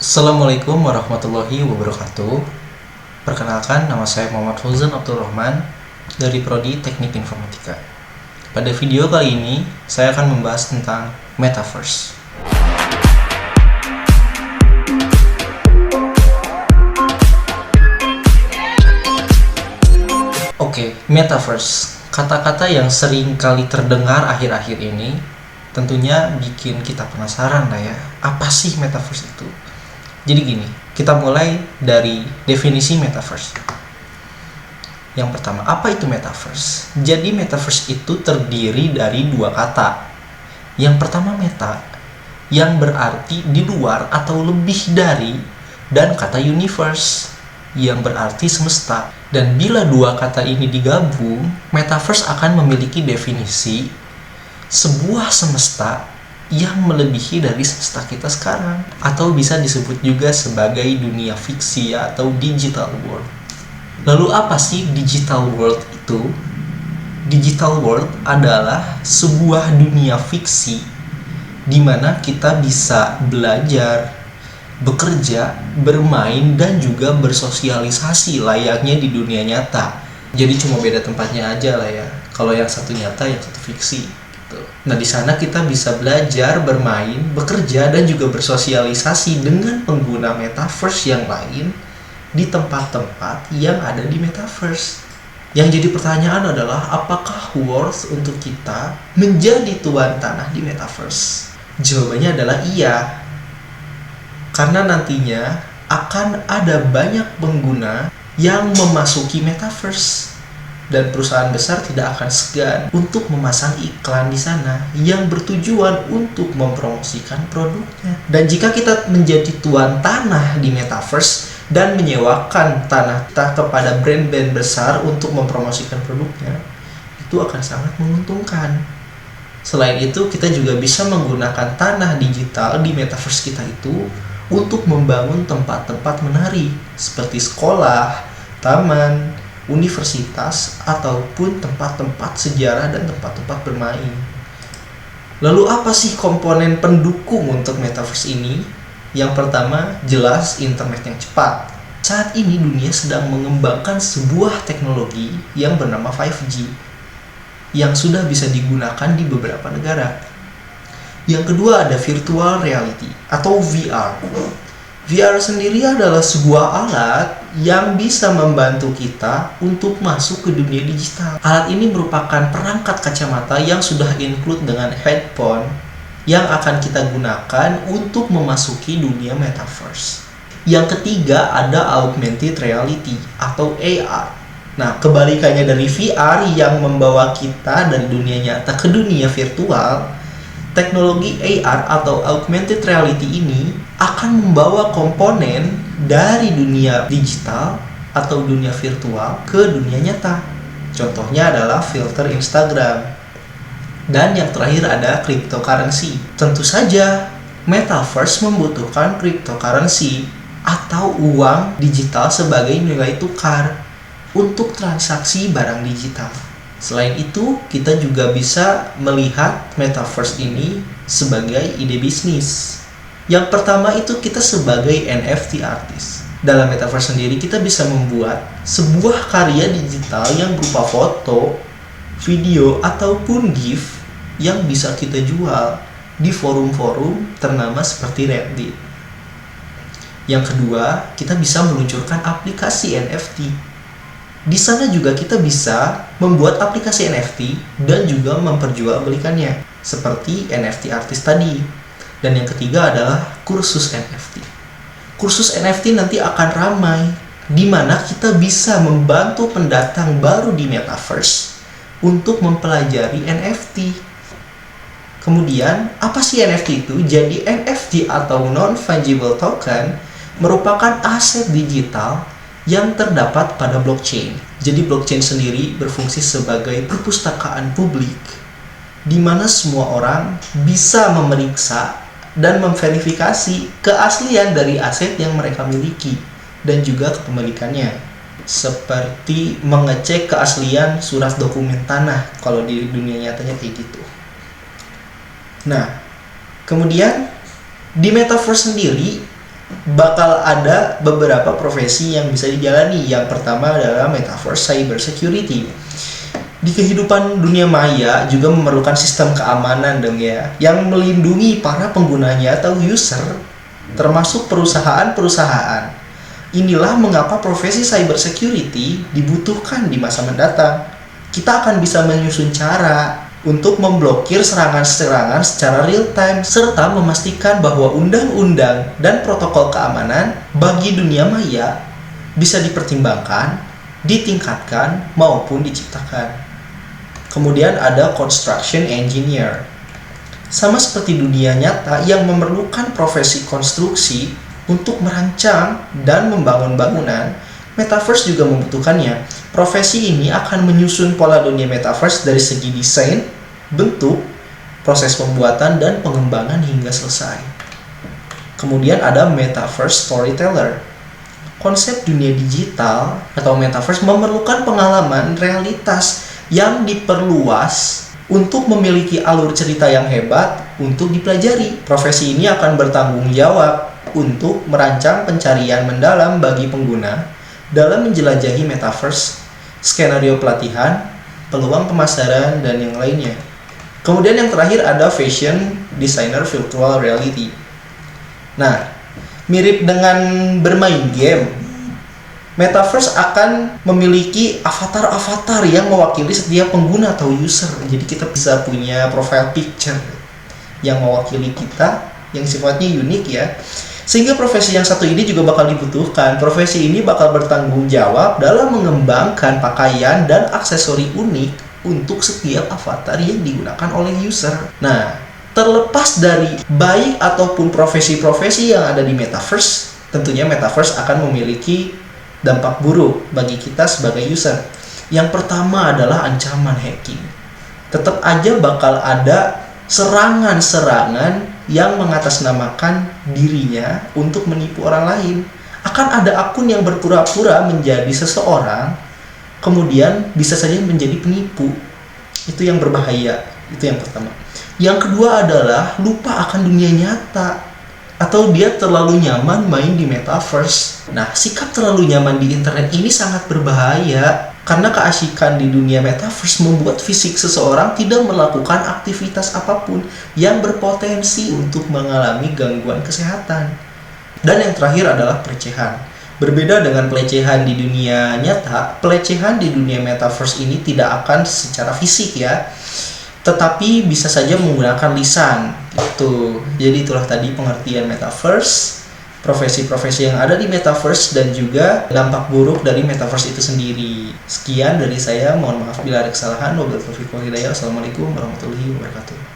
Assalamualaikum warahmatullahi wabarakatuh. Perkenalkan, nama saya Muhammad Fauzan Abdul Rahman dari Prodi Teknik Informatika. Pada video kali ini, saya akan membahas tentang Metaverse. Oke, Metaverse. Kata-kata yang sering kali terdengar akhir-akhir ini tentunya bikin kita penasaran lah ya. Apa sih Metaverse itu? Jadi gini, kita mulai dari definisi Metaverse. Yang pertama, apa itu Metaverse? Jadi Metaverse itu terdiri dari dua kata. Yang pertama meta, yang berarti di luar atau lebih dari, dan kata universe, yang berarti semesta. Dan bila dua kata ini digabung, Metaverse akan memiliki definisi sebuah semesta yang melebihi dari semesta kita sekarang, atau bisa disebut juga sebagai dunia fiksi atau digital world. Lalu apa sih digital world itu? Digital world adalah sebuah dunia fiksi di mana kita bisa belajar, bekerja, bermain, dan juga bersosialisasi layaknya di dunia nyata. Jadi cuma beda tempatnya aja lah ya. Kalau yang satu nyata, yang satu fiksi. Nah, di sana kita bisa belajar, bermain, bekerja, dan juga bersosialisasi dengan pengguna Metaverse yang lain di tempat-tempat yang ada di Metaverse. Yang jadi pertanyaan adalah, apakah worth untuk kita menjadi tuan tanah di Metaverse? Jawabannya adalah iya. Karena nantinya akan ada banyak pengguna yang memasuki Metaverse. Dan perusahaan besar tidak akan segan untuk memasang iklan di sana yang bertujuan untuk mempromosikan produknya. Dan jika kita menjadi tuan tanah di Metaverse dan menyewakan tanah kita kepada brand-brand besar untuk mempromosikan produknya, itu akan sangat menguntungkan. Selain itu, kita juga bisa menggunakan tanah digital di Metaverse kita itu untuk membangun tempat-tempat menarik seperti sekolah, taman, universitas, ataupun tempat-tempat sejarah dan tempat-tempat bermain. Lalu apa sih komponen pendukung untuk Metaverse ini? Yang pertama, jelas internet yang cepat. Saat ini dunia sedang mengembangkan sebuah teknologi yang bernama 5G yang sudah bisa digunakan di beberapa negara. Yang kedua ada virtual reality atau VR. VR sendiri adalah sebuah alat yang bisa membantu kita untuk masuk ke dunia digital. Alat ini merupakan perangkat kacamata yang sudah include dengan headphone yang akan kita gunakan untuk memasuki dunia Metaverse. Yang ketiga ada augmented reality atau AR. Nah, kebalikannya dari VR yang membawa kita dari dunia nyata ke dunia virtual, teknologi AR atau augmented reality ini akan membawa komponen dari dunia digital atau dunia virtual ke dunia nyata. Contohnya adalah filter Instagram. Dan yang terakhir ada cryptocurrency. Tentu saja, Metaverse membutuhkan cryptocurrency atau uang digital sebagai nilai tukar untuk transaksi barang digital. Selain itu, kita juga bisa melihat Metaverse ini sebagai ide bisnis. Yang pertama itu kita sebagai NFT artist. Dalam Metaverse sendiri kita bisa membuat sebuah karya digital yang berupa foto, video, ataupun GIF yang bisa kita jual di forum-forum ternama seperti Reddit. Yang kedua, kita bisa meluncurkan aplikasi NFT. Di sana juga kita bisa membuat aplikasi NFT dan juga memperjualbelikannya seperti NFT artis tadi. Dan yang ketiga adalah kursus NFT. Kursus NFT nanti akan ramai di mana kita bisa membantu pendatang baru di Metaverse untuk mempelajari NFT. Kemudian, apa sih NFT itu? Jadi NFT atau non-fungible token merupakan aset digital yang terdapat pada blockchain. Jadi blockchain sendiri berfungsi sebagai perpustakaan publik di mana semua orang bisa memeriksa dan memverifikasi keaslian dari aset yang mereka miliki dan juga kepemilikannya. Seperti mengecek keaslian surat dokumen tanah kalau di dunia nyatanya kayak gitu. Nah, kemudian di Metaverse sendiri bakal ada beberapa profesi yang bisa dijalani. Yang pertama adalah metaverse cyber security. Di kehidupan dunia maya juga memerlukan sistem keamanan dong ya, yang melindungi para penggunanya atau user, termasuk perusahaan-perusahaan. Inilah mengapa profesi cyber security dibutuhkan di masa mendatang. Kita akan bisa menyusun cara untuk memblokir serangan-serangan secara real time, serta memastikan bahwa undang-undang dan protokol keamanan bagi dunia maya bisa dipertimbangkan, ditingkatkan, maupun diciptakan. Kemudian ada construction engineer. Sama seperti dunia nyata yang memerlukan profesi konstruksi untuk merancang dan membangun bangunan, metaverse juga membutuhkannya. Profesi ini akan menyusun pola dunia metaverse dari segi desain, bentuk, proses pembuatan, dan pengembangan hingga selesai. Kemudian ada metaverse storyteller. Konsep dunia digital atau metaverse memerlukan pengalaman realitas yang diperluas untuk memiliki alur cerita yang hebat untuk dipelajari. Profesi ini akan bertanggung jawab untuk merancang pencarian mendalam bagi pengguna dalam menjelajahi metaverse, skenario pelatihan, peluang pemasaran, dan yang lainnya. Kemudian yang terakhir ada fashion designer virtual reality. Nah, mirip dengan bermain game, metaverse akan memiliki avatar-avatar yang mewakili setiap pengguna atau user. Jadi kita bisa punya profile picture yang mewakili kita, yang sifatnya unik ya. Sehingga profesi yang satu ini juga bakal dibutuhkan. Profesi ini bakal bertanggung jawab dalam mengembangkan pakaian dan aksesori unik untuk setiap avatar yang digunakan oleh user. Nah, terlepas dari baik ataupun profesi-profesi yang ada di metaverse, tentunya metaverse akan memiliki dampak buruk bagi kita sebagai user. Yang pertama adalah ancaman hacking. Tetap aja bakal ada serangan-serangan yang mengatasnamakan dirinya untuk menipu orang lain. Akan ada akun yang berpura-pura menjadi seseorang, kemudian bisa saja menjadi penipu. Itu yang berbahaya. Itu yang pertama. Yang kedua adalah lupa akan dunia nyata, atau dia terlalu nyaman main di metaverse. Nah, sikap terlalu nyaman di internet ini sangat berbahaya karena keasikan di dunia metaverse membuat fisik seseorang tidak melakukan aktivitas apapun yang berpotensi untuk mengalami gangguan kesehatan. Dan yang terakhir adalah pelecehan. Berbeda dengan pelecehan di dunia nyata, pelecehan di dunia metaverse ini tidak akan secara fisik ya, tetapi bisa saja menggunakan lisan gitu. Jadi itulah tadi pengertian metaverse, profesi-profesi yang ada di metaverse, dan juga dampak buruk dari metaverse itu sendiri. Sekian dari saya, mohon maaf bila ada kesalahan. Wabillahi taufiq wal hidayah. Assalamualaikum warahmatullahi wabarakatuh.